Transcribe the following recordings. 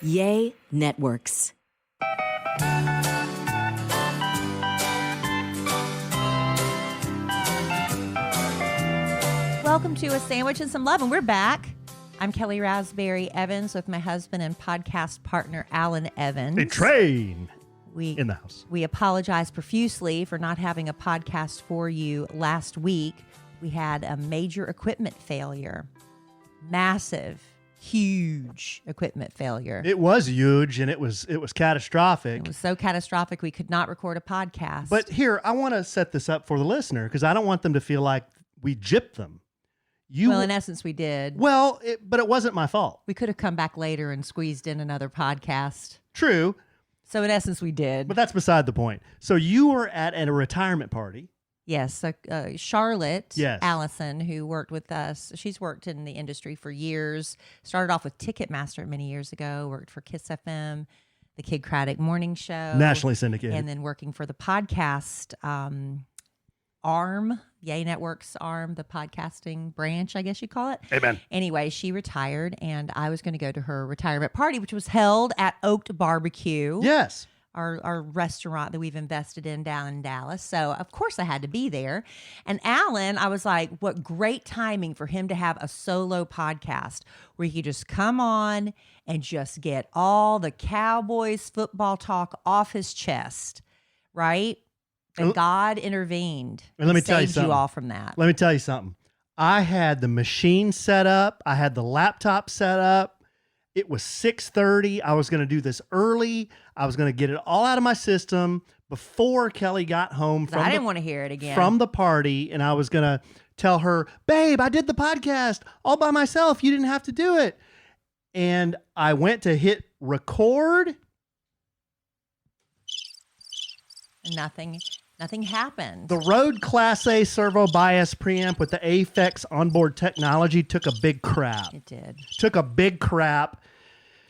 Yay Networks. Welcome to A Sandwich and Some Love, and we're back. I'm Kellie Raspberry Evans with my husband and podcast partner, Alan Evans. A train in the house. We apologize profusely for not having a podcast for you last week. We had a major equipment failure. Massive, huge equipment failure. It was huge, and it was catastrophic. It was so catastrophic we could not record a podcast. But here, I want to set this up for the listener because I don't want them to feel like we gypped them. Well, in essence, we did. Well, but it wasn't my fault. We could have come back later and squeezed in another podcast. True. So in essence, we did. But that's beside the point. So you were at a retirement party. Yes. Charlotte Yes. Allison, who worked with us, she's worked in the industry for years. Started off with Ticketmaster many years ago, worked for Kiss FM, the Kid Craddock Morning Show. Nationally syndicated. And then working for the podcast arm, Yay Networks arm, the podcasting branch, I guess you call it. Amen. Anyway, she retired, and I was going to go to her retirement party, which was held at Oaked Barbecue. Yes. Our restaurant that we've invested in down in Dallas. So, of course, I had to be there. And Alan, I was like, what great timing for him to have a solo podcast where he could just come on and just get all the Cowboys football talk off his chest, right? But God intervened. And let me He tell you saved something. you all from that. Let me tell you something. I had the machine set up. I had the laptop set up. It was 6:30. I was going to do this early. I was going to get it all out of my system before Kellie got home I didn't want to hear it again. from the party, and I was going to tell her, babe, I did the podcast all by myself. You didn't have to do it. And I went to hit record. Nothing happened. The Rode Class A servo bias preamp with the Aphex onboard technology took a big crap. It did. Took a big crap.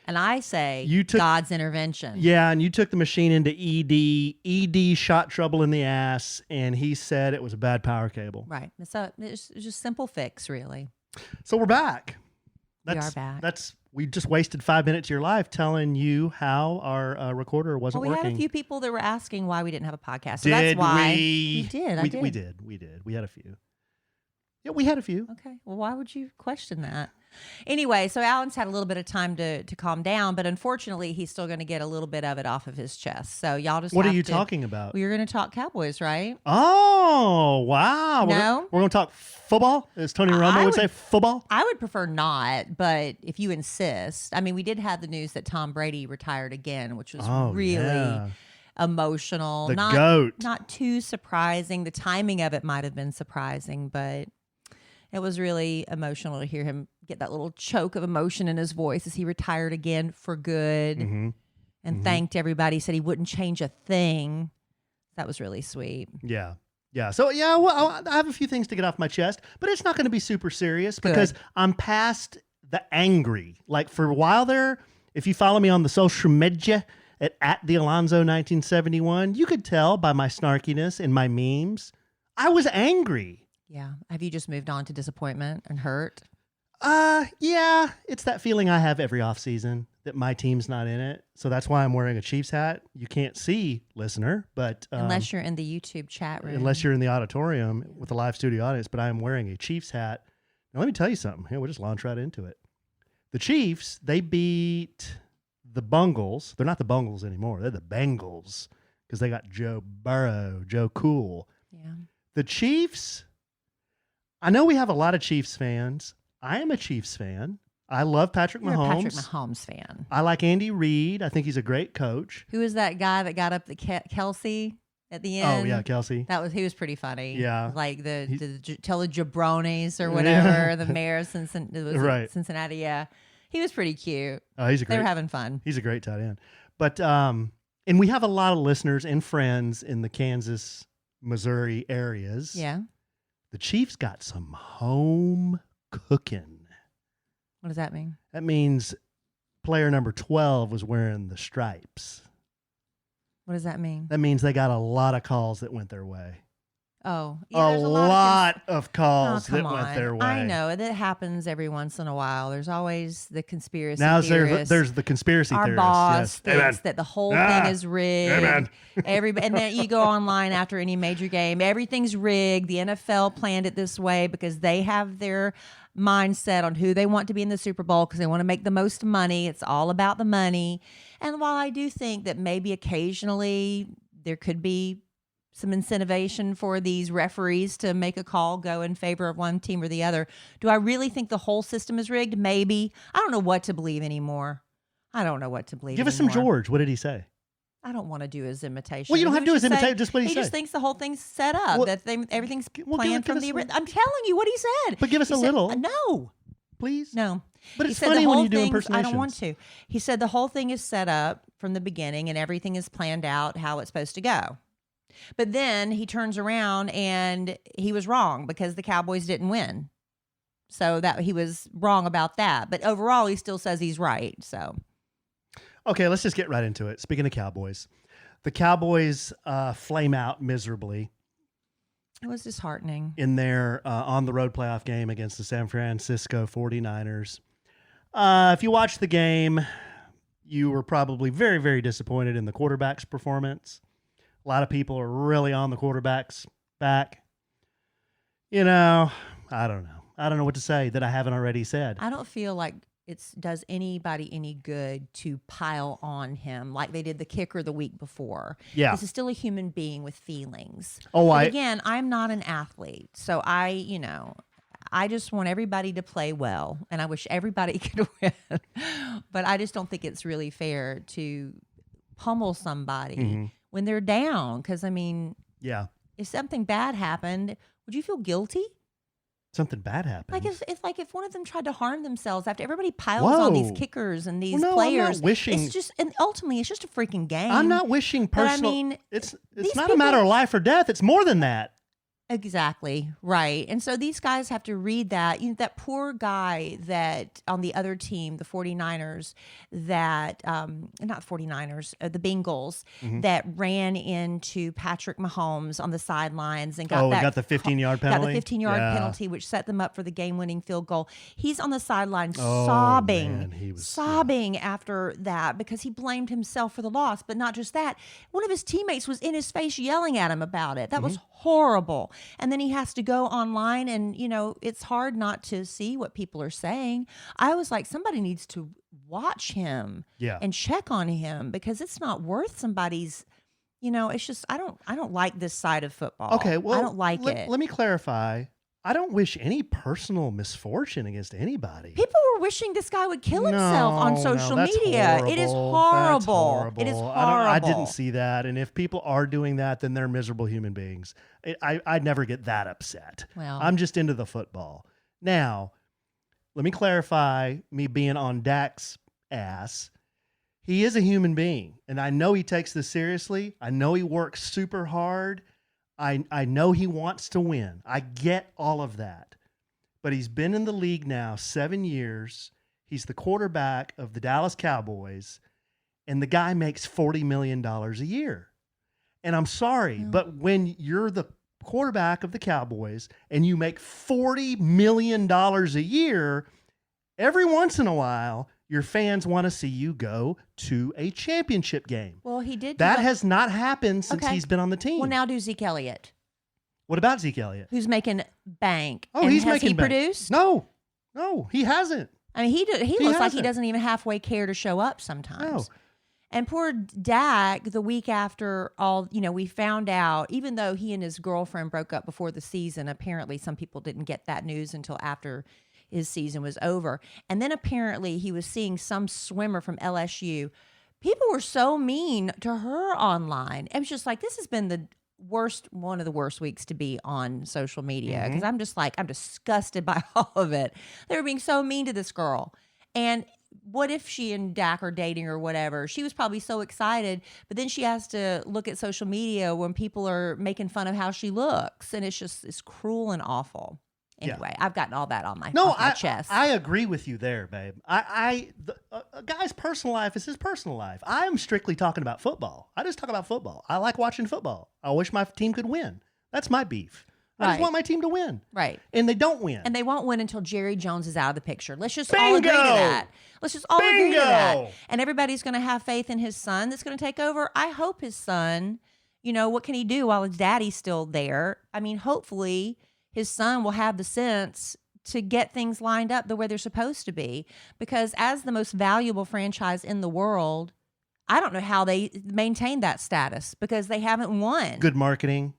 And I say You took- God's intervention. Yeah, and you took the machine into ED. ED shot trouble in the ass, and he said it was a bad power cable. Right. So it's just simple fix, really. So we're back. We are back. We just wasted 5 minutes of your life telling you how our recorder wasn't Well, we working. had a few people that were asking why we didn't have a podcast. So Did that's why we? we did. We did. We had a few. Yeah, we had a few. Okay. Well, why would you question that? Anyway, so Alan's had a little bit of time to calm down, but unfortunately, he's still going to get a little bit of it off of his chest. So y'all just What are have you to- talking about? We were going to talk Cowboys, right? Oh, wow. No? We're going to talk football, as Tony Romo would say, football. I would prefer not, but if you insist. I mean, we did have the news that Tom Brady retired again, which was really yeah. emotional. The GOAT. Not too surprising. The timing of it might have been surprising, but it was really emotional to hear him get that little choke of emotion in his voice as he retired again for good and thanked everybody. Said he wouldn't change a thing. That was really sweet. Yeah. Yeah. So, yeah, well, I have a few things to get off my chest, but it's not going to be super serious because I'm past the angry. Like for a while there, if you follow me on the social media at the Alonzo 1971, you could tell by my snarkiness and my memes, I was angry. Yeah. Have you just moved on to disappointment and hurt? Yeah, it's that feeling I have every offseason that my team's not in it. So that's why I'm wearing a Chiefs hat. You can't see, listener, but Unless you're in the YouTube chat room. unless you're in the auditorium with a live studio audience, but I am wearing a Chiefs hat. Now, let me tell you something. Here, we'll just launch right into it. The Chiefs, they beat the Bungles. They're not the Bungles anymore. They're the Bengals because they got Joe Burrow, Joe Cool. Yeah. The Chiefs, I know we have a lot of Chiefs fans. I am a Chiefs fan. I love Patrick You're Mahomes. a Patrick Mahomes fan. I like Andy Reid. I think he's a great coach. Who is that guy that got up the Kelsey at the end? Oh, yeah, Kelsey. He was pretty funny. Yeah. Like the telejabronis or whatever, the mayor of Right. Cincinnati. Yeah. He was pretty cute. Oh, he's a They great. were having fun. He's a great tight end. But and we have a lot of listeners and friends in the Kansas, Missouri areas. Yeah. The Chiefs got some home cooking. What does that mean? That means player number 12 was wearing the stripes. What does that mean? That means they got a lot of calls that went their way. Oh, A yeah, there's lot of Oh, calls come that went on. their way. I know that happens every once in a while. There's always the conspiracy Now theorists. there's the conspiracy Our theorists. boss Yes. thinks Amen. that the whole Ah, thing is rigged. amen. And then you go online after any major game, everything's rigged. The NFL planned it this way because they have their mindset on who they want to be in the Super Bowl because they want to make the most money. It's all about the money. And while I do think that maybe occasionally there could be some incentivization for these referees to make a call go in favor of one team or the other. Do I really think the whole system is rigged? Maybe. I don't know what to believe anymore. I don't know what to believe Give us some George. What did he say? I don't want to do his imitation. Well, you don't have to do his imitation. Just what he He said. just thinks the whole thing's set up, Well, that everything's well, planned give from us the a- I'm telling you what he said. But give us He a said, little. No. Please. No. But He it's said funny the when whole you do thing's- impersonations. I don't want to. He said the whole thing is set up from the beginning and everything is planned out how it's supposed to go. But then he turns around and he was wrong because the Cowboys didn't win. So that he was wrong about that. But overall, he still says he's right. So Okay, let's just get right into it. Speaking of Cowboys, the Cowboys flame out miserably it was disheartening. in their on-the-road playoff game against the San Francisco 49ers. If you watched the game, you were probably very, very disappointed in the quarterback's performance. A lot of people are really on the quarterback's back. You know, I don't know. I don't know what to say that I haven't already said. I don't feel like it does anybody any good to pile on him like they did the kicker the week before. Yeah. This is still a human being with feelings. Oh, But again, I'm not an athlete. So I just want everybody to play well and I wish everybody could win. But I just don't think it's really fair to pummel somebody when they're down. Because, I mean, Yeah. if something bad happened, would you feel guilty? Something bad happened. If one of them tried to harm themselves after everybody piles on these Whoa. kickers and these Well, no, players, I'm not wishing. it's just and ultimately it's just a freaking game. I'm not wishing But I personal. mean, it's these not a people- matter of life or death. It's more than that. Exactly. Right. And so these guys have to read that. That poor guy that on the other team, the 49ers, that, not 49ers, the Bengals, that ran into Patrick Mahomes on the sidelines and got got the 15-yard penalty? Got the 15-yard Yeah. penalty, which set them up for the game-winning field goal. He's on the sideline Oh, sobbing, man, he was- sobbing after that because he blamed himself for the loss. But not just that. One of his teammates was in his face yelling at him about it. That was horrible. And then he has to go online and, it's hard not to see what people are saying. I was like, somebody needs to watch him Yeah. and check on him because it's not worth somebody's, it's just, I don't like this side of football. Okay, well, I don't like it. Let me clarify. I don't wish any personal misfortune against anybody. People were wishing this guy would kill himself on social that's media. It is That's horrible. It is horrible. I didn't see that. And if people are doing that, then they're miserable human beings. I'd never get that upset. Well. I'm just into the football. Now, let me clarify me being on Dak's ass. He is a human being, and I know he takes this seriously. I know he works super hard. I know he wants to win. I get all of that. But he's been in the league now 7 years. He's the quarterback of the Dallas Cowboys, and the guy makes $40 million a year. And I'm sorry, but when you're the quarterback of the Cowboys and you make $40 million a year, every once in a while, your fans want to see you go to a championship game. Well, he did. That has not happened since Okay. he's been on the team. Well, now do Zeke Elliott, What about Zeke Elliott? who's making bank. Oh, And he's has making he bank. produced? No, he hasn't. I mean, he looks like he hasn't. doesn't even halfway care to show up sometimes. No. And poor Dak, the week after all, we found out, even though he and his girlfriend broke up before the season, apparently some people didn't get that news until after his season was over. And then apparently he was seeing some swimmer from LSU. People were so mean to her online. It was just like, this has been one of the worst weeks to be on social media because I'm just like, I'm disgusted by all of it. They were being so mean to this girl. And what if she and Dak are dating or whatever? She was probably so excited, but then she has to look at social media when people are making fun of how she looks. And it's cruel and awful. Anyway, I've gotten all that on my, off my chest. I agree with you there, babe. A guy's personal life is his personal life. I am strictly talking about football. I just talk about football. I like watching football. I wish my team could win. That's my beef. I just Right. want my team to win. Right. And they don't win. And they won't win until Jerry Jones is out of the picture. Let's just all Bingo! agree to that. Let's just all agree to that. Bingo! And everybody's going to have faith in his son that's going to take over. I hope his son, what can he do while his daddy's still there? I mean, hopefully his son will have the sense to get things lined up the way they're supposed to be. Because as the most valuable franchise in the world, I don't know how they maintain that status because they haven't won. Good marketing.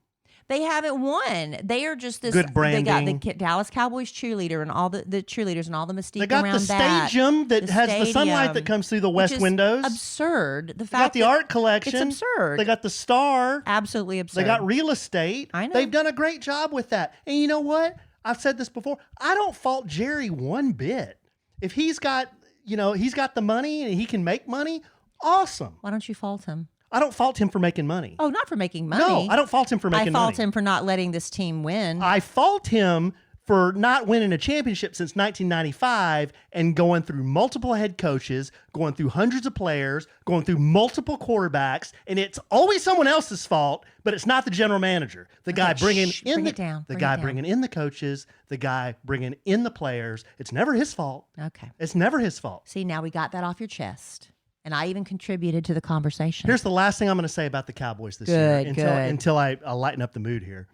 They haven't won. They are just this. Good branding. They got the Dallas Cowboys cheerleader and all the cheerleaders and all the mystique They got around the that. stadium that The has the sunlight stadium, that comes through the which west is windows. Absurd. The They fact got the that art collection. It's absurd. They got the star. Absolutely absurd. They got real estate. I know. They've done a great job with that. And you know what? I've said this before. I don't fault Jerry one bit. If he's got, he's got the money and he can make money, awesome. Why don't you fault him? I don't fault him for making money. Oh, not for making money. No, I don't fault him for making money. I fault him for not letting this team win. I fault him for not winning a championship since 1995 and going through multiple head coaches, going through hundreds of players, going through multiple quarterbacks, and it's always someone else's fault, but it's not the general manager. The guy bringing in the guy bringing in the coaches, the guy bringing in the players. It's never his fault. Okay. It's never his fault. See, now we got that off your chest. And I even contributed to the conversation. Here's the last thing I'm going to say about the Cowboys this year Good. until I lighten up the mood here.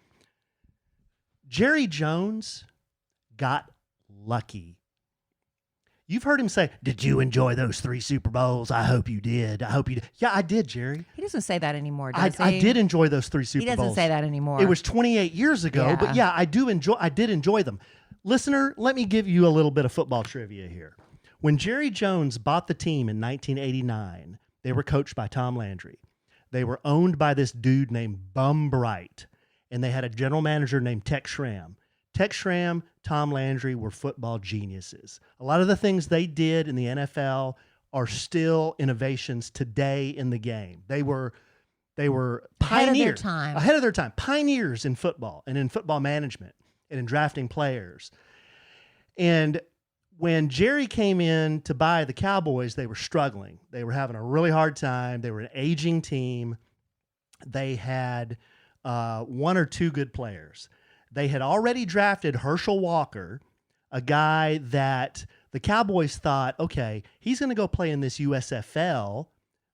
Jerry Jones got lucky. You've heard him say, "Did you enjoy those 3 Super Bowls? I hope you did. I hope you did." Yeah, I did, Jerry. He doesn't say that anymore, does he? I did enjoy those 3 Super Bowls. He doesn't say that anymore. It was 28 years ago, but yeah, I did enjoy them. Listener, let me give you a little bit of football trivia here. When Jerry Jones bought the team in 1989, they were coached by Tom Landry. They were owned by this dude named Bum Bright, and they had a general manager named Tex Schramm. Tex Schramm, Tom Landry were football geniuses. A lot of the things they did in the NFL are still innovations today in the game. They were pioneers. Ahead of their time. Pioneers in football and in football management and in drafting players. And when Jerry came in to buy the Cowboys, they were struggling. They were having a really hard time. They were an aging team. They had 1 or 2 good players. They had already drafted Herschel Walker, a guy that the Cowboys thought, okay, he's going to go play in this USFL,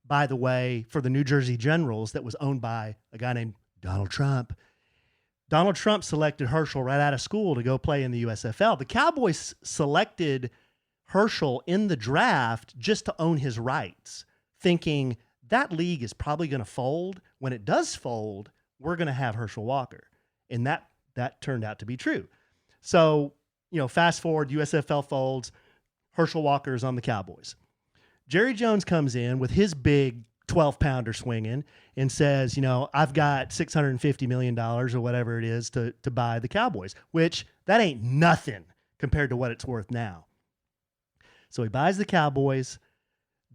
by the way, for the New Jersey Generals that was owned by a guy named Donald Trump. Donald Trump selected Herschel right out of school to go play in the USFL. The Cowboys selected Herschel in the draft just to own his rights, thinking that league is probably going to fold. When it does fold, we're going to have Herschel Walker. And that turned out to be true. So, fast forward, USFL folds, Herschel Walker is on the Cowboys. Jerry Jones comes in with his big 12-pounder swinging and says, I've got $650 million or whatever it is to buy the Cowboys, which that ain't nothing compared to what it's worth now. So he buys the Cowboys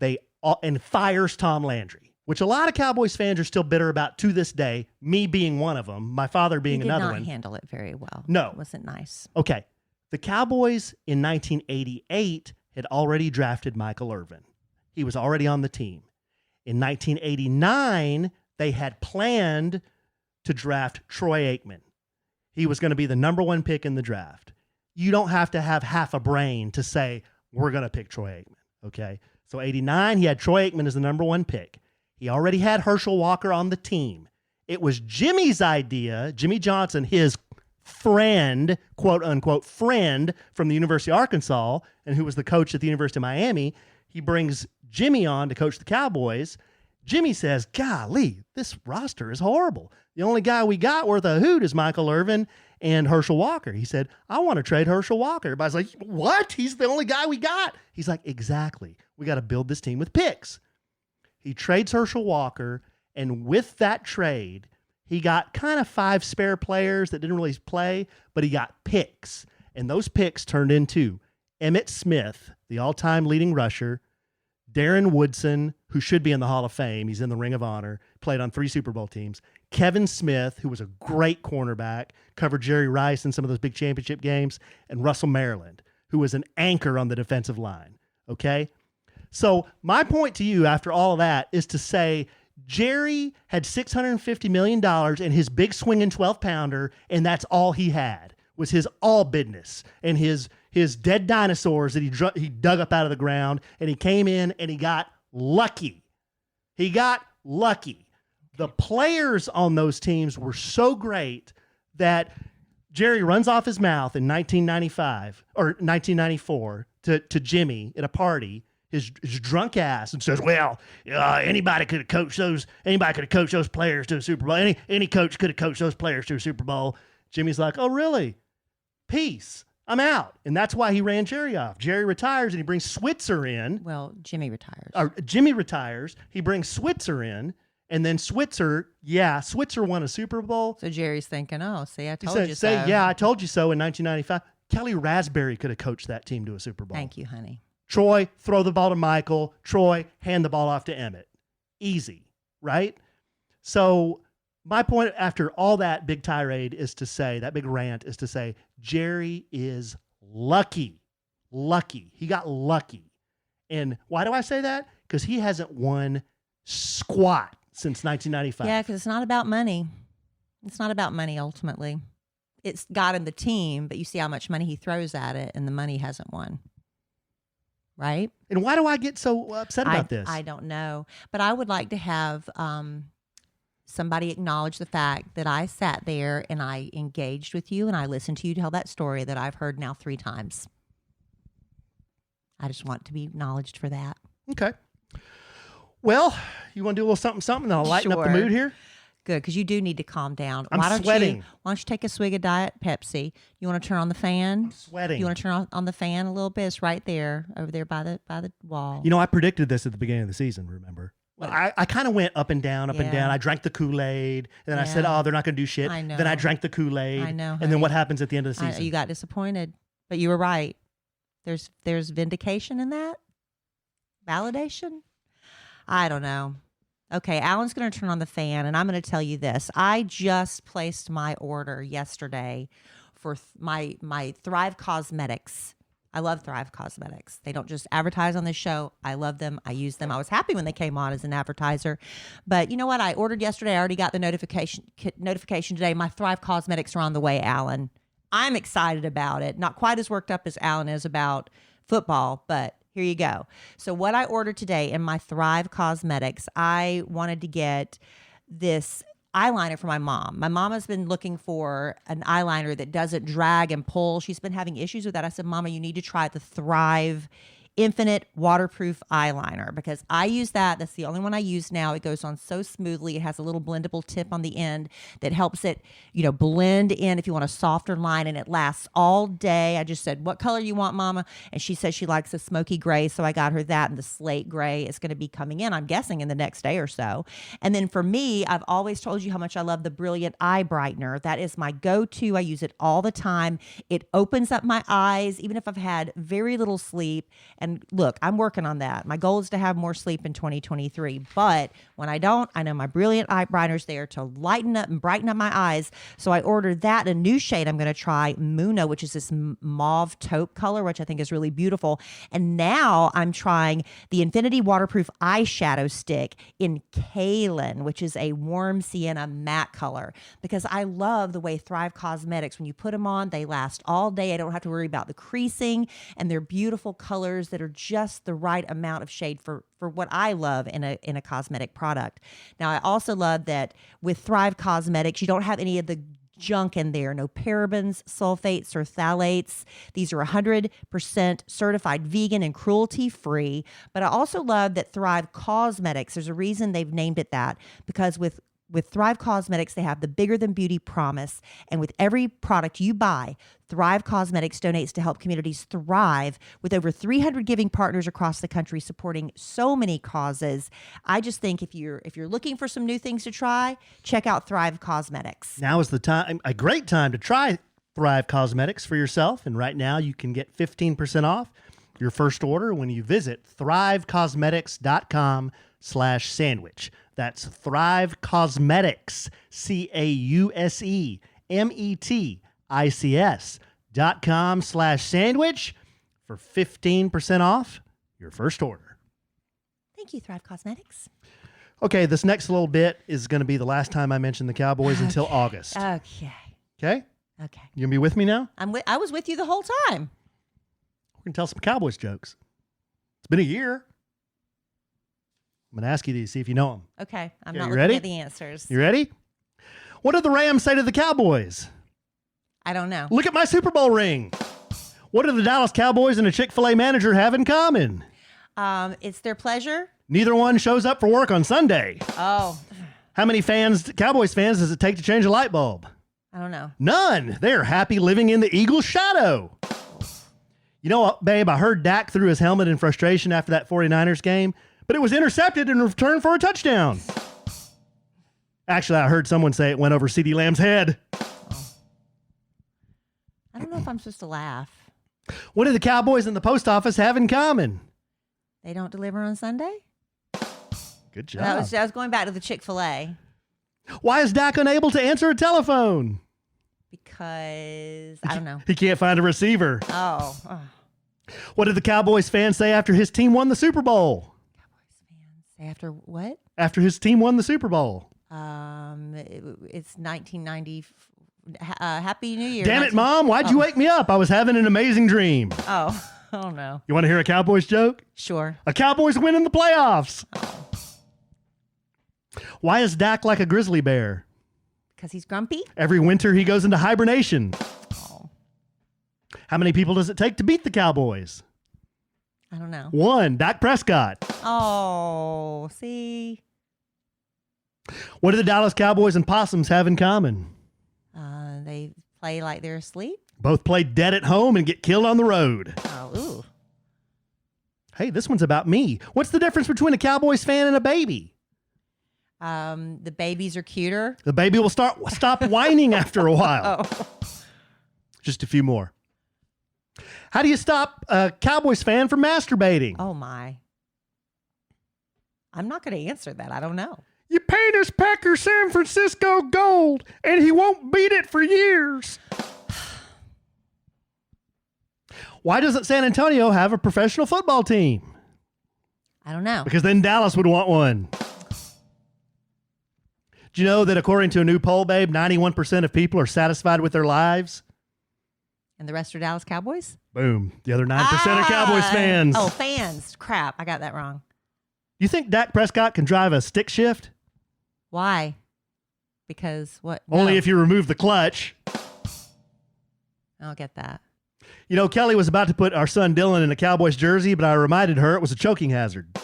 and fires Tom Landry, which a lot of Cowboys fans are still bitter about to this day, me being one of them, my father being another one. He did not handle it very well. No. It wasn't nice. Okay. The Cowboys in 1988 had already drafted Michael Irvin. He was already on the team. In 1989, they had planned to draft Troy Aikman. He was going to be the number 1 pick in the draft. You don't have to have half a brain to say, we're going to pick Troy Aikman, okay? So 89, he had Troy Aikman as the number 1 pick. He already had Herschel Walker on the team. It was Jimmy's idea, Jimmy Johnson, his friend, quote unquote, friend from the University of Arkansas, and who was the coach at the University of Miami. He brings Jimmy on to coach the Cowboys. Jimmy says, golly, this roster is horrible. The only guy we got worth a hoot is Michael Irvin and Herschel Walker. He said, I want to trade Herschel Walker. Everybody's like, what? He's the only guy we got. He's like, exactly. We got to build this team with picks. He trades Herschel Walker, and with that trade, he got kind of 5 spare players that didn't really play, but he got picks. And those picks turned into Emmitt Smith, the all-time leading rusher, Darren Woodson, who should be in the Hall of Fame. He's in the Ring of Honor, played on 3 Super Bowl teams. Kevin Smith, who was a great cornerback, covered Jerry Rice in some of those big championship games, and Russell Maryland, who was an anchor on the defensive line. Okay? So my point to you after all of that is to say Jerry had $650 million in his big swinging 12-pounder, and that's all he had was his all business and his dead dinosaurs that he dug up out of the ground, and he came in and he got lucky. He got lucky. The players on those teams were so great that Jerry runs off his mouth in 1995 or 1994 to Jimmy at a party, his drunk ass, and says, "Well, anybody could have coached those. Anybody could have coached those players to a Super Bowl. Any coach could have coached those players to a Super Bowl." Jimmy's like, "Oh, really? Peace. I'm out." And that's why he ran Jerry off. Jerry retires and he brings Switzer in. Well, Jimmy retires. Jimmy retires. He brings Switzer in. And then Switzer won a Super Bowl. So Jerry's thinking, "Oh, see, I told you so." Yeah, I told you so in 1995. Kelly Raspberry could have coached that team to a Super Bowl. Thank you, honey. Troy, throw the ball to Michael. Troy, hand the ball off to Emmett. Easy, right? So my point after all that big tirade is to say, that big rant is to say, Jerry is lucky. Lucky. He got lucky. And why do I say that? Because he hasn't won squat since 1995. Yeah, because it's not about money. It's not about money ultimately. It's got him the team, but you see how much money he throws at it, and the money hasn't won. Right? And why do I get so upset about this? I don't know. But I would like to have somebody acknowledge the fact that I sat there and I engaged with you and I listened to you tell that story that I've heard now 3 times. I just want to be acknowledged for that. Okay. Well, you want to do a little something that'll lighten up the mood here? Good, because you do need to calm down. I'm sweating. Why don't you take a swig of Diet Pepsi? You want to turn on the fan? I'm sweating. You want to turn on the fan a little bit? It's right there, over there by the wall. You know, I predicted this at the beginning of the season, remember? Well, I kind of went up and down. I drank the Kool-Aid. And then I said, "Oh, they're not going to do shit." I know. Then I drank the Kool-Aid. I know. And then what happens at the end of the season? You got disappointed. But you were right. There's vindication in that? Validation? I don't know. Okay, Alan's going to turn on the fan, and I'm going to tell you this. I just placed my order yesterday for my Thrive Cosmetics. I love Thrive Cosmetics. They don't just advertise on this show. I love them. I use them. I was happy when they came on as an advertiser. But you know what? I ordered yesterday. I already got the notification today. My Thrive Cosmetics are on the way, Alan. I'm excited about it. Not quite as worked up as Alan is about football, but here you go. So what I ordered today in my Thrive Cosmetics, I wanted to get this eyeliner for my mom. My mom has been looking for an eyeliner that doesn't drag and pull. She's been having issues with that. I said, "Mama, you need to try the Thrive Infinite Waterproof Eyeliner," because I use that. That's the only one I use now. It goes on so smoothly. It has a little blendable tip on the end that helps it, blend in if you want a softer line, and it lasts all day. I just said, "What color you want, Mama?" And she says she likes a smoky gray, so I got her that, and the slate gray is going to be coming in, I'm guessing, in the next day or so. And then for me, I've always told you how much I love the Brilliant Eye Brightener. That is my go-to. I use it all the time. It opens up my eyes, even if I've had very little sleep. And look, I'm working on that. My goal is to have more sleep in 2023. But when I don't, I know my Brilliant Eye Brightener's there to lighten up and brighten up my eyes. So I ordered that. A new shade I'm going to try, Muna, which is this mauve taupe color, which I think is really beautiful. And now I'm trying the Infinity Waterproof Eyeshadow Stick in Kaolin, which is a warm sienna matte color. Because I love the way Thrive Cosmetics, when you put them on, they last all day. I don't have to worry about the creasing, and they're beautiful colors that are just the right amount of shade for what I love in a cosmetic product. Now, I also love that with Thrive Cosmetics, you don't have any of the junk in there. No parabens, sulfates, or phthalates. These are 100% certified vegan and cruelty-free. But I also love that Thrive Cosmetics, there's a reason they've named it that, because with Thrive Cosmetics, they have the bigger than beauty promise. And with every product you buy, Thrive Cosmetics donates to help communities thrive, with over 300 giving partners across the country supporting so many causes. I just think if you're looking for some new things to try, check out Thrive Cosmetics. Now is the time, a great time to try Thrive Cosmetics for yourself. And right now you can get 15% off your first order when you visit thrivecosmetics.com/sandwich. That's Thrive Cosmetics, CAUSEMETICS.com/sandwich for 15% off your first order. Thank you, Thrive Cosmetics. Okay, this next little bit is going to be the last time I mention the Cowboys until August. Okay. Okay? Okay. You going to be with me now? I was with you the whole time. We're going to tell some Cowboys jokes. It's been a year. I'm going to ask you these, see if you know them. Okay. I'm Yeah, not you looking ready? at the answers. You ready? What did the Rams say to the Cowboys? I don't know. Look at my Super Bowl ring. What do the Dallas Cowboys and a Chick-fil-A manager have in common? It's their pleasure. Neither one shows up for work on Sunday. Oh, How many Cowboys fans does it take to change a light bulb? I don't know. None. They're happy living in the Eagles' shadow. You know what, babe? I heard Dak threw his helmet in frustration after that 49ers game, but it was intercepted in return for a touchdown. Actually, I heard someone say it went over CeeDee Lamb's head. I don't know if I'm supposed to laugh. What do the Cowboys and the post office have in common? They don't deliver on Sunday? Good job. I was going back to the Chick-fil-A Why is Dak unable to answer a telephone? because I don't know. He can't find a receiver. Oh. What did the Cowboys fans say after his team won the Super Bowl? Cowboys fans say after what? After his team won the Super Bowl. It's 1990. Happy New Year. Damn it, Mom. Why'd you wake me up? I was having an amazing dream. Oh, oh no. You want to hear a Cowboys joke? Sure. A Cowboys win in the playoffs. Why is Dak like a grizzly bear? Because he's grumpy? Every winter he goes into hibernation. Oh, How many people does it take to beat the Cowboys? I don't know. 1, Dak Prescott. Oh, see? What do the Dallas Cowboys and Possums have in common? They play like they're asleep? Both play dead at home and get killed on the road. Oh, ooh. Hey, this one's about me. What's the difference between a Cowboys fan and a baby? The babies are cuter. The baby will stop whining after a while. Oh. Just a few more. How do you stop a Cowboys fan from masturbating? Oh, my. I'm not going to answer that. I don't know. You paint his Packer San Francisco gold, and he won't beat it for years. Why doesn't San Antonio have a professional football team? I don't know. Because then Dallas would want one. Do you know that according to a new poll, babe, 91% of people are satisfied with their lives? And the rest are Dallas Cowboys? Boom. The other 9% are Cowboys fans. Oh, fans. Crap. I got that wrong. You think Dak Prescott can drive a stick shift? Why? Because what? Only No. if you remove the clutch. I don't get that. You know, Kelly was about to put our son Dylan in a Cowboys jersey, but I reminded her it was a choking hazard.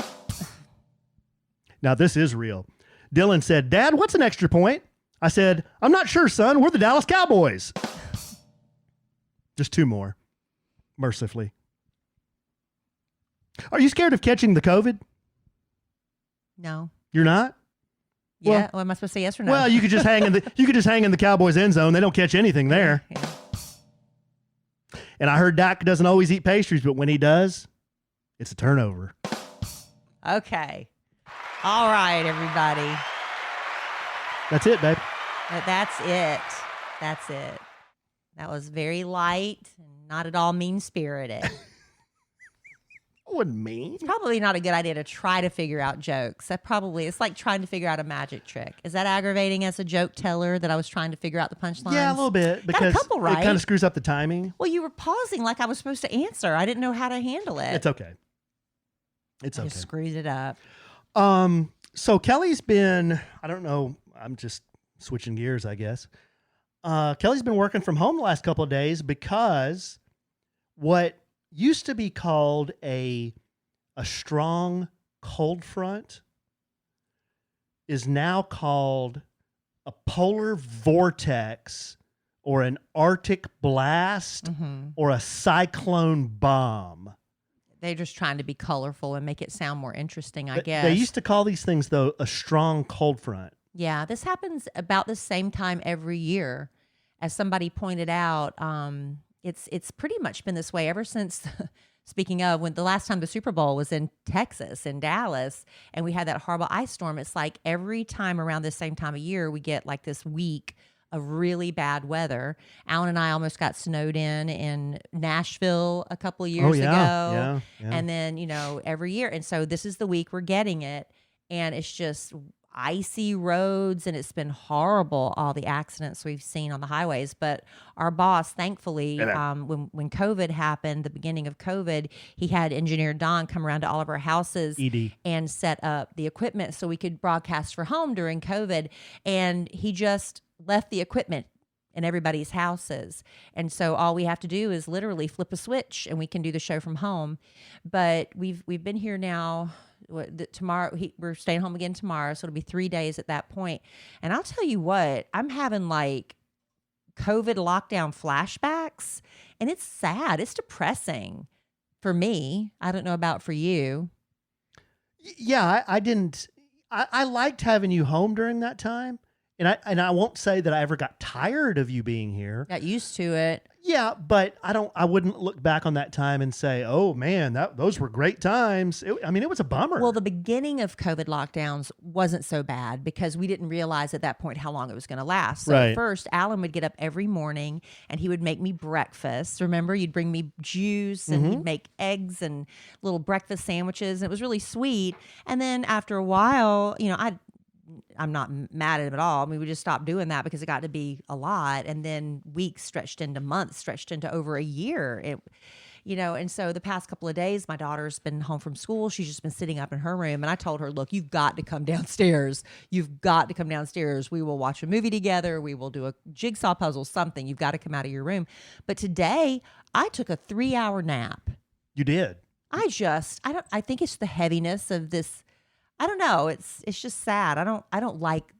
Now, this is real. Dylan said, Dad, what's an extra point? I said, I'm not sure, son. We're the Dallas Cowboys. Just 2 more, mercifully. Are you scared of catching the COVID? No. You're not? Yeah. Well, am I supposed to say yes or no? Well, you could just hang in the Cowboys end zone. They don't catch anything there. Yeah. And I heard Dak doesn't always eat pastries, but when he does, it's a turnover. Okay. All right, everybody. That's it, babe. That's it. That's it. That was very light and not at all mean-spirited. Wouldn't mean. It's probably not a good idea to try to figure out jokes. It's like trying to figure out a magic trick. Is that aggravating as a joke teller that I was trying to figure out the punchlines? Yeah, a little bit. Got a Because couple right. it kind of screws up the timing. Well, you were pausing like I was supposed to answer. I didn't know how to handle it. It's okay. It's I okay. just screwed it up. So Kelly's been, I don't know, I'm just switching gears, I guess. Kelly's been working from home the last couple of days because what used to be called a strong cold front is now called a polar vortex or an Arctic blast or a cyclone bomb. They're just trying to be colorful and make it sound more interesting, I guess. They used to call these things, though, a strong cold front. Yeah, this happens about the same time every year. As somebody pointed out, it's pretty much been this way ever since, speaking of, when the last time the Super Bowl was in Texas, in Dallas, and we had that horrible ice storm. It's like every time around this same time of year, we get like this week of really bad weather. Alan and I almost got snowed in Nashville a couple of years ago. Yeah. And then, every year. And so this is the week we're getting it. and it's just icy roads, and it's been horrible, all the accidents we've seen on the highways. But our boss, thankfully, when COVID happened, the beginning of COVID, he had engineer Don come around to all of our houses and set up the equipment so we could broadcast for home during COVID. And he just left the equipment in everybody's houses. And so all we have to do is literally flip a switch and we can do the show from home. But we've been here now. Tomorrow we're staying home again tomorrow, so it'll be 3 days at that point. And I'll tell you what, I'm having like COVID lockdown flashbacks, and it's sad. It's depressing for me. I don't know about for you. Yeah, I didn't. I liked having you home during that time, and I won't say that I ever got tired of you being here. Got used to it. Yeah, but I wouldn't look back on that time and say, "Oh man, those were great times." It was a bummer. Well, the beginning of COVID lockdowns wasn't so bad because we didn't realize at that point how long it was going to last. So at first, Alan would get up every morning and he would make me breakfast. Remember, you'd bring me juice and he'd make eggs and little breakfast sandwiches. And it was really sweet. And then after a while, I'm not mad at him at all. We just stopped doing that because it got to be a lot. And then weeks stretched into months, stretched into over a year. And so the past couple of days, my daughter's been home from school. She's just been sitting up in her room. And I told her, look, you've got to come downstairs. You've got to come downstairs. We will watch a movie together. We will do a jigsaw puzzle, something. You've got to come out of your room. But today I took a 3-hour nap. You did. I think it's the heaviness of this. I don't know. It's just sad. I don't like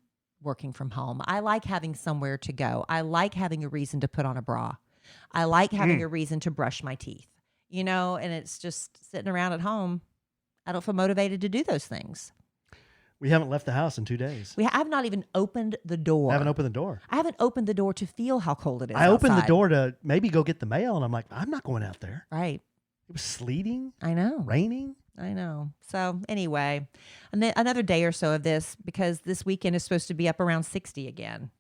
working from home. I like having somewhere to go. I like having a reason to put on a bra. I like having a reason to brush my teeth. And it's just sitting around at home. I don't feel motivated to do those things. We haven't left the house in 2 days. I've not even opened the door. I haven't opened the door. I haven't opened the door to feel how cold it is. I opened outside. the door to maybe go get the mail, and I'm like, I'm not going out there. Right. It was sleeting. I know. Raining. I know. So anyway, another day or so of this, because this weekend is supposed to be up around 60 again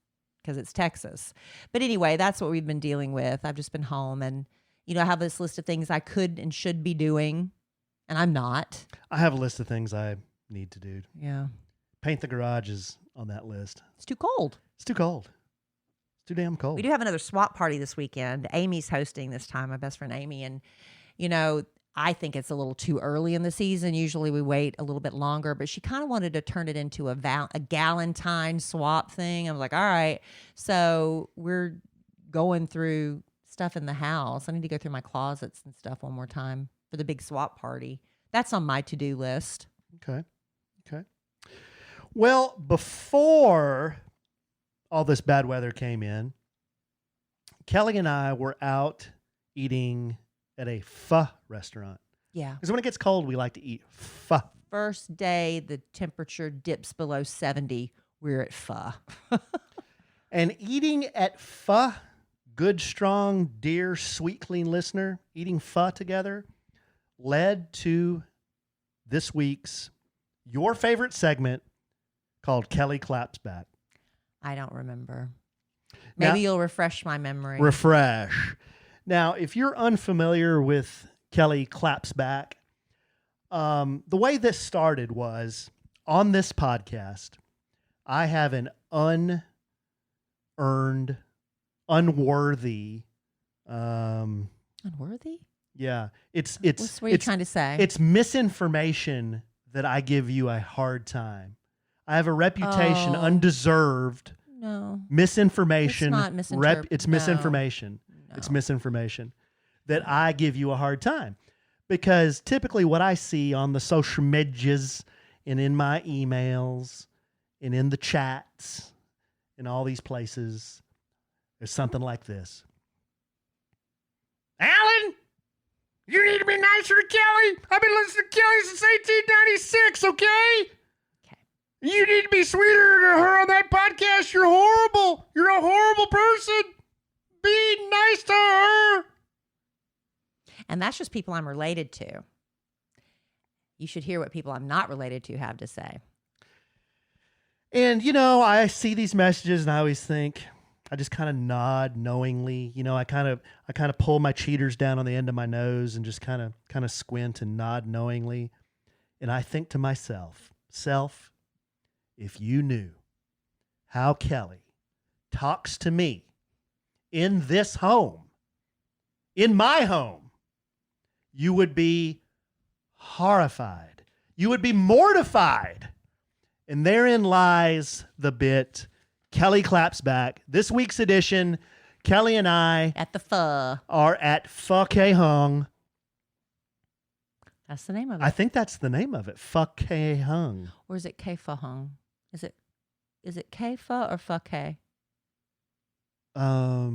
because it's Texas. But anyway, that's what we've been dealing with. I've just been home and, I have this list of things I could and should be doing, and I'm not. I have a list of things I need to do. Yeah. Paint the garage is on that list. It's too cold. It's too cold. It's too damn cold. We do have another swap party this weekend. Amy's hosting this time, my best friend Amy. And, I think it's a little too early in the season. Usually we wait a little bit longer, but she kind of wanted to turn it into a Galentine swap thing. I was like, all right. So we're going through stuff in the house. I need to go through my closets and stuff one more time for the big swap party. That's on my to-do list. Okay. Well, before all this bad weather came in, Kellie and I were out eating at a pho restaurant. Yeah. Because when it gets cold, we like to eat pho. First day the temperature dips below 70, we're at pho. And eating at pho, good, strong, dear, sweet, clean listener, eating pho together led to this week's your favorite segment called Kellie Claps Back. I don't remember. Maybe you'll refresh my memory. Refresh. Now, if you're unfamiliar with Kellie Claps Back, the way this started was on this podcast, I have an unearned, unworthy. Unworthy? Yeah. What are you trying to say? It's misinformation that I give you a hard time. I have a reputation, undeserved. No. Misinformation. It's not misinterpretation. It's misinformation. No. It's misinformation that I give you a hard time. Because typically what I see on the social medias and in my emails and in the chats and all these places is something like this. Alan, you need to be nicer to Kellie. I've been listening to Kellie since 1896, okay? You need to be sweeter to her on that podcast. You're horrible. You're a horrible person. Be nice to her. And that's just people I'm related to. You should hear what people I'm not related to have to say. And, I see these messages and I always think, I just kind of nod knowingly. I kind of pull my cheaters down on the end of my nose and just kind of squint and nod knowingly. And I think to myself, self, if you knew how Kellie talks to me in this home, in my home, you would be horrified. You would be mortified. And therein lies the bit, Kellie Claps Back. This week's edition, Kellie and I At the pho. are at Huong. That's the name of it. I think that's the name of it, Huong. Or is it K pho hung? Is it K pho or pho K? I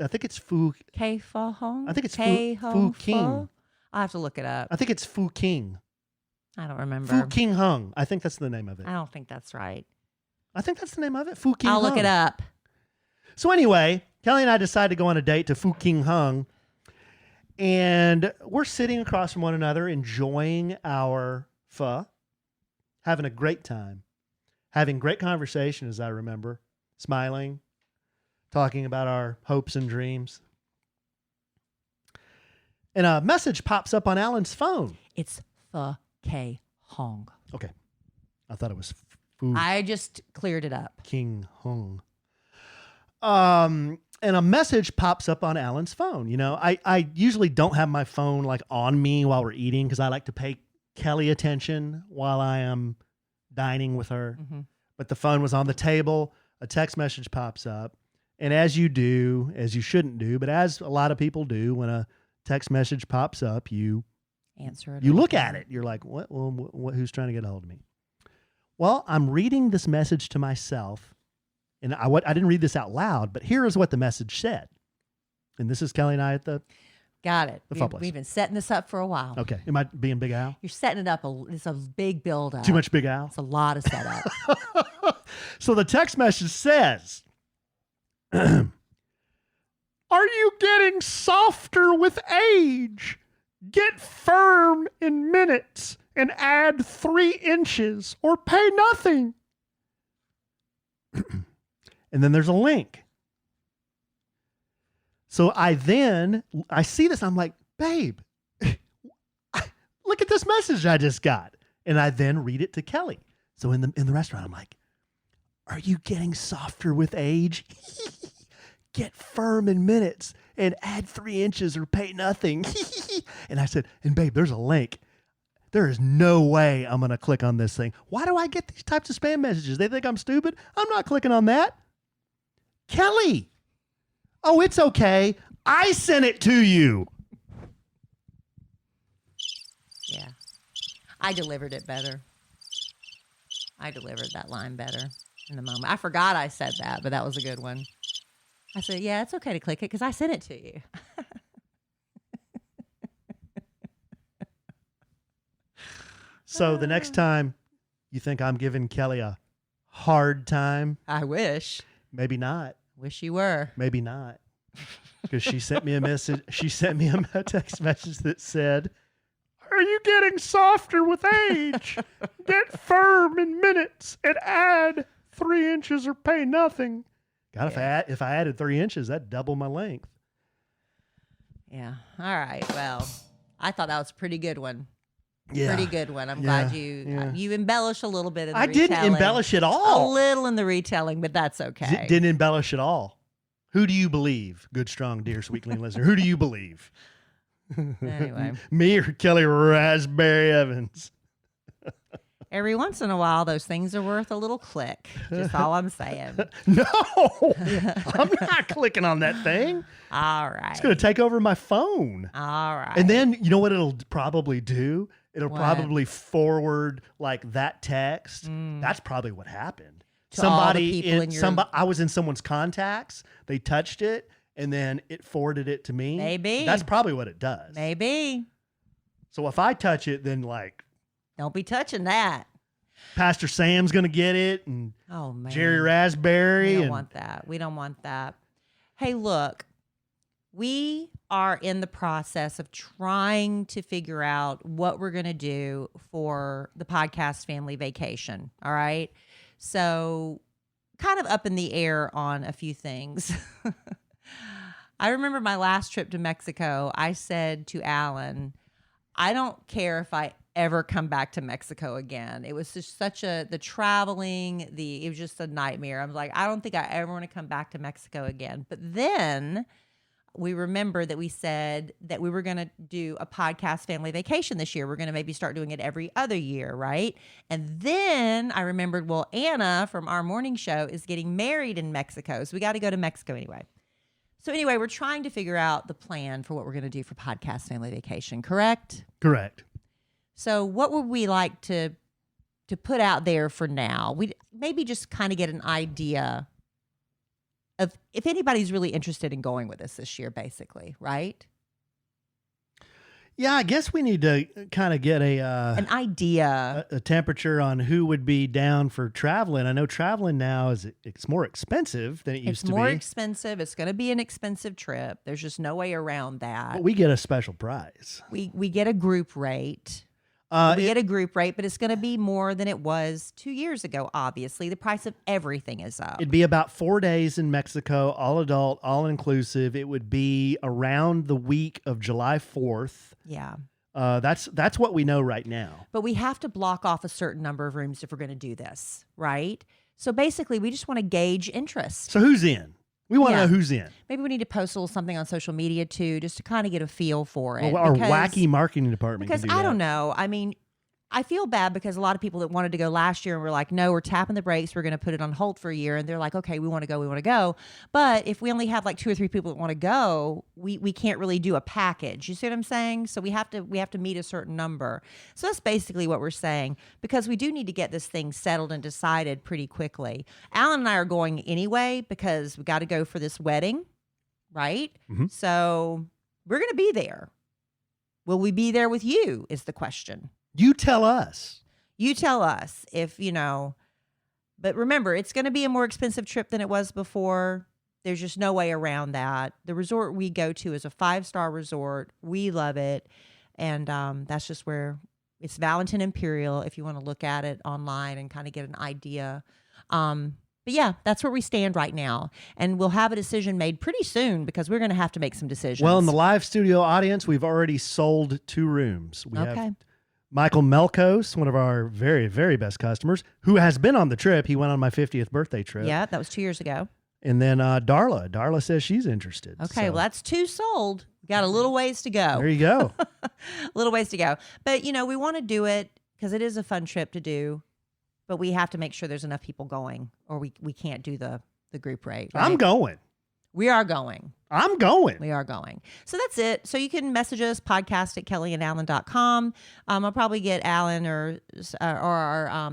think it's Fu. K pho hung? I think it's K Fu pho? King. I'll have to look it up. I think it's Fu King. I don't remember. Fu King Hung. I think that's the name of it. I don't think that's right. I think that's the name of it. Fu King I'll Hung. look it up. So anyway, Kellie and I decided to go on a date to Fu King Hung. And we're sitting across from one another, enjoying our pho, having a great time, having great conversation, as I remember, smiling, talking about our hopes and dreams. And a message pops up on Alan's phone. It's pho K Hong. Okay. I thought it was Fu I just cleared it up. King Hung. And a message pops up on Alan's phone. You know, I usually don't have my phone like on me while we're eating because I like to pay Kellie attention while I am dining with her. Mm-hmm. But the phone was on the table. A text message pops up. And as you do, as you shouldn't do, but as a lot of people do, when a text message pops up, you Answer it. you look at it. You're like, what? Well, who's trying to get a hold of me? Well, I'm reading this message to myself. And I didn't read this out loud, but here is what the message said. And this is Kellie and I at the... Got it. The pho place. We've been setting this up for a while. Okay. Am I being Big Al? You're setting it up. It's a big build up. Too much Big Al? It's a lot of setup. So the text message says, are you getting softer with age? Get firm in minutes and add 3 inches or pay nothing. And then there's a link. So I see this. I'm like, babe, look at this message I just got. And I then read it to Kellie. So in the restaurant, I'm like, are you getting softer with age? Get firm in minutes and add 3 inches or pay nothing. And I said, and babe, there's a link. There is no way I'm going to click on this thing. Why do I get these types of spam messages? They think I'm stupid. I'm not clicking on that. Kellie. Oh, it's okay. I sent it to you. Yeah. I delivered it better. I delivered that line better in the moment. I forgot I said that, but that was a good one. I said, yeah, it's okay to click it because I sent it to you. So the next time you think I'm giving Kellie a hard time, I wish. maybe not. Wish you were. Maybe not. Because she sent me a message. She sent me a text message that said, are you getting softer with age? Get firm in minutes and add 3 inches or pay nothing. God, if I added 3 inches, that'd double my length. Yeah. All right. Well, I thought that was a pretty good one. Yeah. Pretty good one. I'm Yeah. glad you embellish a little bit in the I retelling. didn't embellish at A all. little in the retelling, but that's okay. Didn't embellish at all. Who do you believe? Good, strong, dear, sweetling listener. Who do you believe? Anyway. Me or Kellie Raspberry Evans? Every once in a while, those things are worth a little click. Just all I'm saying. No, I'm not clicking on that thing. All right. It's going to take over my phone. All right. And then you know what it'll probably do? It'll What? probably forward like that text. That's probably what happened. To all the people in your- I was in someone's contacts. They touched it and then it forwarded it to me. Maybe. That's probably what it does. Maybe. So if I touch it, then like Don't be touching that. Pastor Sam's going to get it and Oh, man. Jerry Raspberry. We don't and want that. We don't want that. Hey, look, we are in the process of trying to figure out what we're going to do for the podcast family vacation. All right. So, kind of up in the air on a few things. I remember my last trip to Mexico. I said to Alan, I don't care if I ever come back to Mexico again. It was just the traveling, it was just a nightmare. I was like, I don't think I ever want to come back to Mexico again. But then we remember that we said that we were going to do a podcast family vacation this year. We're going to maybe start doing it every other year, right? And then I remembered, well, Anna from our morning show is getting married in Mexico. So we got to go to Mexico anyway. So anyway, we're trying to figure out the plan for what we're going to do for podcast family vacation, correct? Correct. So what would we like to put out there for now? We maybe just kind of get an idea of if anybody's really interested in going with us this year, basically, right? Yeah, I guess we need to kind of get an idea, a temperature on who would be down for traveling. I know traveling now it's more expensive than it used to be. It's more expensive. It's going to be an expensive trip. There's just no way around that. But we get a special prize. We get a group rate. We get a group rate, but it's going to be more than it was 2 years ago, obviously. The price of everything is up. It'd be about 4 days in Mexico, all adult, all inclusive. It would be around the week of July 4th. Yeah. That's what we know right now. But we have to block off a certain number of rooms if we're going to do this, right? So basically, we just want to gauge interest. So who's in? We want to know who's in. Maybe we need to post a little something on social media too, just to kind of get a feel for it. Well, our wacky marketing department. Because I don't know. I mean, I feel bad because a lot of people that wanted to go last year and were like, no, we're tapping the brakes. We're going to put it on hold for a year. And they're like, okay, we want to go. But if we only have like 2 or 3 people that want to go, we can't really do a package. You see what I'm saying? So we have to meet a certain number. So that's basically what we're saying, because we do need to get this thing settled and decided pretty quickly. Alan and I are going anyway because we got to go for this wedding, right? Mm-hmm. So we're going to be there. Will we be there with you is the question. You tell us. You tell us if, but remember, it's going to be a more expensive trip than it was before. There's just no way around that. The resort we go to is a 5-star resort. We love it. And that's just where it's Valentin Imperial, if you want to look at it online and kind of get an idea. But yeah, that's where we stand right now. And we'll have a decision made pretty soon because we're going to have to make some decisions. Well, in the live studio audience, we've already sold 2 rooms. We have Michael Melkos, one of our very, very best customers, who has been on the trip. He went on my 50th birthday trip. Yeah, that was 2 years ago. And then Darla. Darla says she's interested. Okay, well, that's 2 sold. We got a little ways to go. There you go. A little ways to go. But, we want to do it because it is a fun trip to do. But we have to make sure there's enough people going or we can't do the group rate. Right? I'm going. We are going. I'm going. We are going. So that's it. So you can message us, podcast at kellieandallen.com. I'll probably get Alan or our,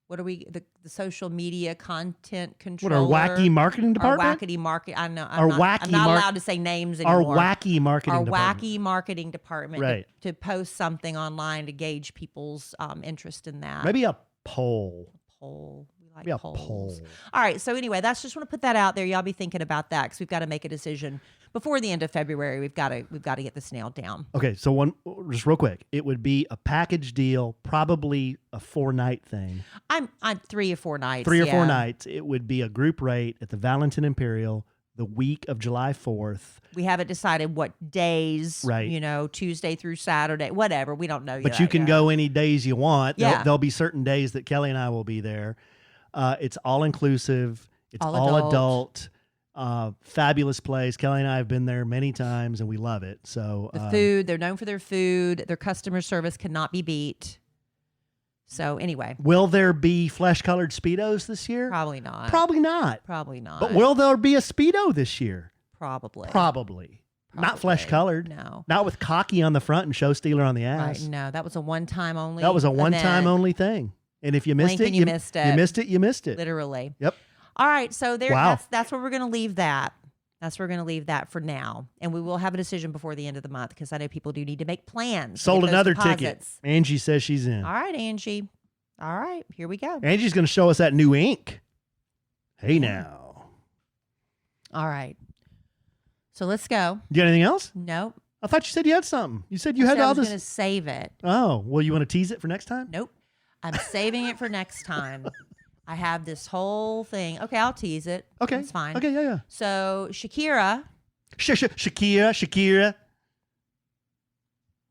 what are we, the social media content controller. What, our wacky marketing department? Our wacky market. I know. I'm not allowed to say names anymore. Our wacky marketing department. Our wacky marketing department. Right. To post something online to gauge people's interest in that. Maybe a poll. Like polls. All right. So anyway, that's just want to put that out there. Y'all be thinking about that because we've got to make a decision before the end of February. We've got to get this nailed down. Okay. So just real quick, it would be a package deal, probably a 4-night thing. I'm 3 or 4 nights. 3 or 4 nights. It would be a group rate at the Valentin Imperial the week of July 4th. We haven't decided what days, right? Tuesday through Saturday, whatever. We don't know yet. But you can go any days you want. Yeah. There'll be certain days that Kellie and I will be there. It's all inclusive. It's all adult. Fabulous place. Kellie and I have been there many times and we love it. So the food, they're known for their food. Their customer service cannot be beat. So anyway. Will there be flesh-colored Speedos this year? Probably not. Probably not. Probably not. But will there be a Speedo this year? Probably. Not flesh-colored. No. Not with cocky on the front and show stealer on the ass. Right, no, that was a one-time only. That was a one-time only thing. And if you missed it, you missed it. You missed it, you missed it. Literally. Yep. All right, so there. Wow. That's where we're going to leave that. That's where we're going to leave that for now. And we will have a decision before the end of the month because I know people do need to make plans. Sold another ticket. Angie says she's in. All right, Angie. All right, here we go. Angie's going to show us that new ink. Hey, now. All right. So let's go. You got anything else? Nope. I thought you said you had something. You said you had all this. I was going to save it. Oh, well, you want to tease it for next time? Nope. I'm saving it for next time. I have this whole thing. Okay, I'll tease it. Okay. It's fine. Okay, yeah. So Shakira. Shakira.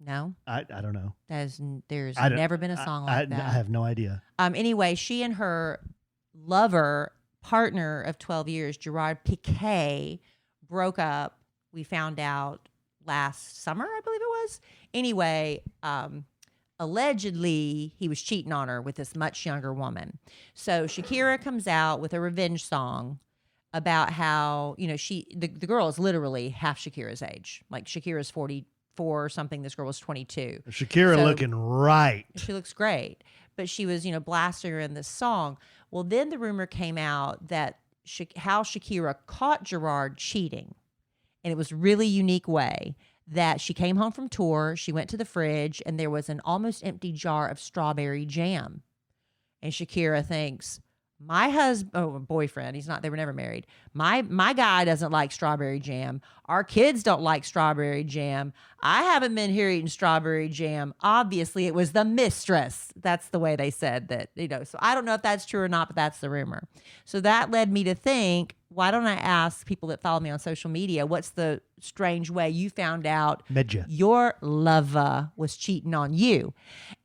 No, I don't know. there's I don't- never been a song like that. I have no idea. Anyway, she and her partner of 12 years, Gerard Piqué, broke up. We found out last summer, I believe it was. Anyway, allegedly he was cheating on her with this much younger woman. So Shakira comes out with a revenge song about how, the girl is literally half Shakira's age. Like Shakira's 44 or something. This girl was 22. Shakira So- looking right. She looks great, but she was, blasting her in this song. Well, then the rumor came out that how Shakira caught Gerard cheating, and it was a really unique way that she came home from tour, she went to the fridge, and there was an almost empty jar of strawberry jam. And Shakira thinks, boyfriend, they were never married. My guy doesn't like strawberry jam. Our kids don't like strawberry jam. I haven't been here eating strawberry jam. Obviously, it was the mistress. That's the way they said that, so I don't know if that's true or not, but that's the rumor. So that led me to think, why don't I ask people that follow me on social media, what's the strange way you found out your lover was cheating on you?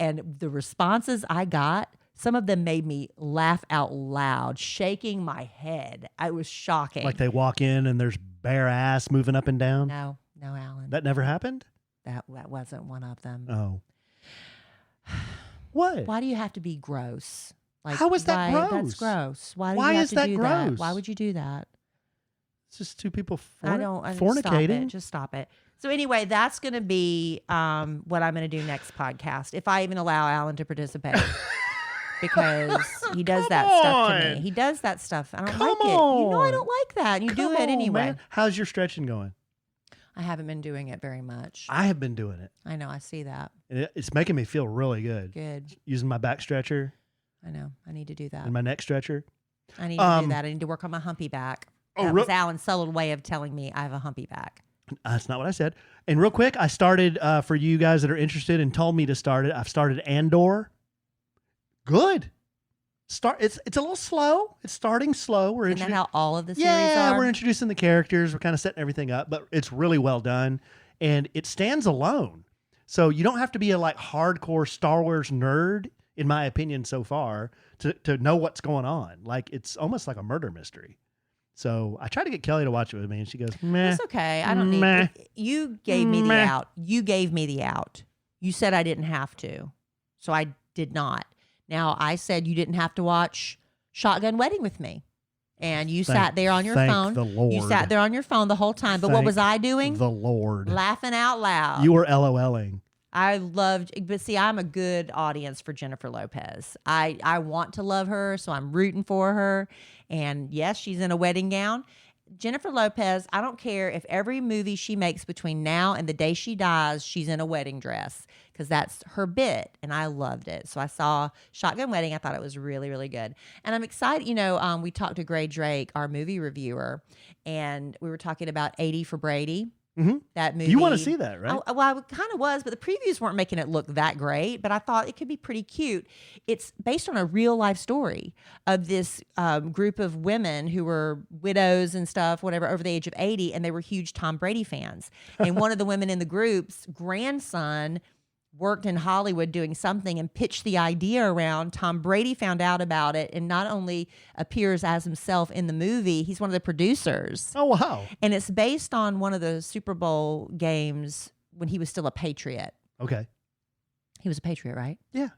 And the responses I got, some of them made me laugh out loud, shaking my head. I was shocking. Like they walk in and there's bare ass moving up and down? No, Alan. That never happened? That wasn't one of them. Oh. What? Why do you have to be gross? How is that gross? That's gross. Why do Why you have is to that do gross? that? Why would you do that? It's just two people fornicating. fornicating. Just stop it. So anyway, that's going to be what I'm going to do next podcast, if I even allow Alan to participate. Because he does that stuff to me. He does that stuff. I don't like it. You know I don't like that. And you do it anyway. Man. How's your stretching going? I haven't been doing it very much. I have been doing it. I know. I see that. It's making me feel really good. Good. Using my back stretcher. I know. I need to do that. And my neck stretcher. I need to do that. I need to work on my humpy back. That was Alan's subtle way of telling me I have a humpy back. That's not what I said. And real quick, I started, for you guys that are interested and told me to start it, I've started Andor. Good. It's a little slow. It's starting slow. Isn't that how all of the series are? We're introducing the characters. We're kind of setting everything up, but it's really well done. And it stands alone. So you don't have to be a hardcore Star Wars nerd, in my opinion, so far, to know what's going on. It's almost like a murder mystery. So I tried to get Kelly to watch it with me, and she goes, meh. It's okay. I don't need it. You gave me the out. You gave me the out. You said I didn't have to. So I did not. Now, I said you didn't have to watch Shotgun Wedding with me. And you sat there on your phone. The Lord. You sat there on your phone the whole time. But what was I doing? The Lord. Laughing out loud. You were LOLing. I loved, but see, I'm a good audience for Jennifer Lopez. I want to love her, so I'm rooting for her. And yes, she's in a wedding gown. Jennifer Lopez, I don't care if every movie she makes between now and the day she dies, she's in a wedding dress, because that's her bit, and I loved it. So I saw Shotgun Wedding. I thought it was really, really good. And I'm excited. We talked to Gray Drake, our movie reviewer, and we were talking about 80 for Brady. Mm-hmm. That movie. You want to see that, right? Well, I kind of was, but the previews weren't making it look that great. But I thought it could be pretty cute. It's based on a real life story of this group of women who were widows and stuff, whatever, over the age of 80, and they were huge Tom Brady fans. And one of the women in the group's grandson worked in Hollywood doing something and pitched the idea around. Tom Brady found out about it and not only appears as himself in the movie, he's one of the producers. Oh, wow. And it's based on one of the Super Bowl games when he was still a Patriot. Okay. He was a Patriot, right? Yeah.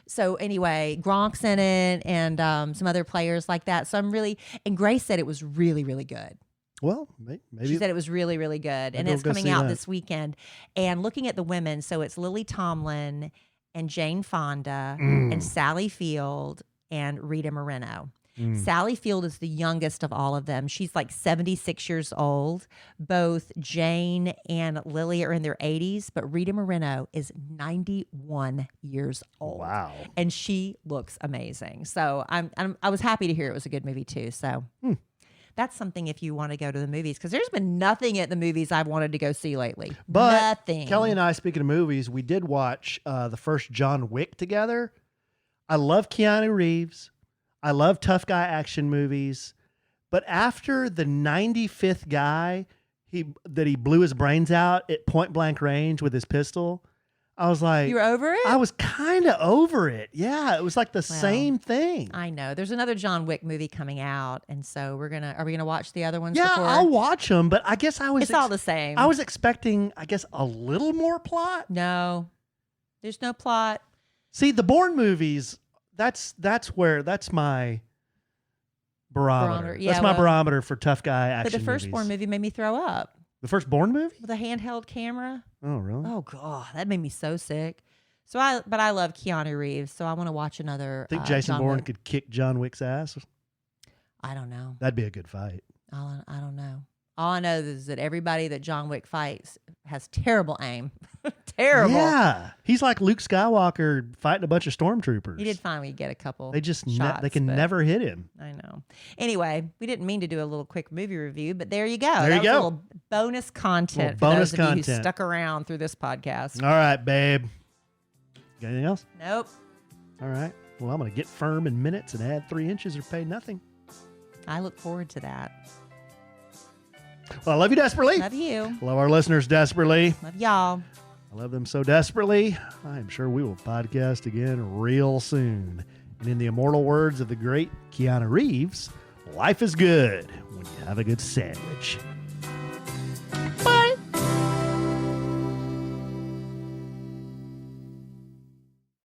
So anyway, Gronk's in it and some other players like that. So and Grace said it was really, really good. Well, maybe. She said it was really, really good. And it's coming out this weekend. And looking at the women, so it's Lily Tomlin and Jane Fonda and Sally Field and Rita Moreno. Sally Field is the youngest of all of them. She's 76 years old. Both Jane and Lily are in their 80s, but Rita Moreno is 91 years old. Wow. And she looks amazing. So I was happy to hear it was a good movie too. So that's something if you want to go to the movies, because there's been nothing at the movies I've wanted to go see lately. But nothing. Kelly and I, speaking of movies, we did watch the first John Wick together. I love Keanu Reeves. I love tough guy action movies. But after the 95th guy that he blew his brains out at point blank range with his pistol, I was like, You were over it? I was kind of over it. Yeah, it was like the same thing. I know. There's another John Wick movie coming out, and so are we gonna watch the other ones? Yeah, before? I'll watch them, but I guess I was. It's all the same. I was expecting, I guess, a little more plot. No, there's no plot. See, the Bourne movies. That's my barometer. Yeah, that's my barometer for tough guy action. But the first movies. Bourne movie made me throw up. The first Bourne movie With a handheld camera. Oh, really? Oh god, that made me so sick. But I love Keanu Reeves, so I want to watch another. I think Jason John Bourne Wick. could kick John Wick's ass. I don't know. That'd be a good fight. I don't know. All I know is that everybody that John Wick fights has terrible aim. Terrible. Yeah, he's like Luke Skywalker fighting a bunch of stormtroopers. He did finally get a couple. They just shots, they can but never hit him. I know. Anyway, we didn't mean to do a little quick movie review, but there you go. There that you was go. A little bonus content Little for bonus those of you who content. stuck around through this podcast. All right, babe. Got anything else? Nope. All right. Well, I'm going to get firm in minutes and add 3 inches or pay nothing. I look forward to that. Well, I love you desperately. Love you. Love our listeners desperately. Love y'all. I love them so desperately. I am sure we will podcast again real soon. And in the immortal words of the great Keanu Reeves, life is good when you have a good sandwich.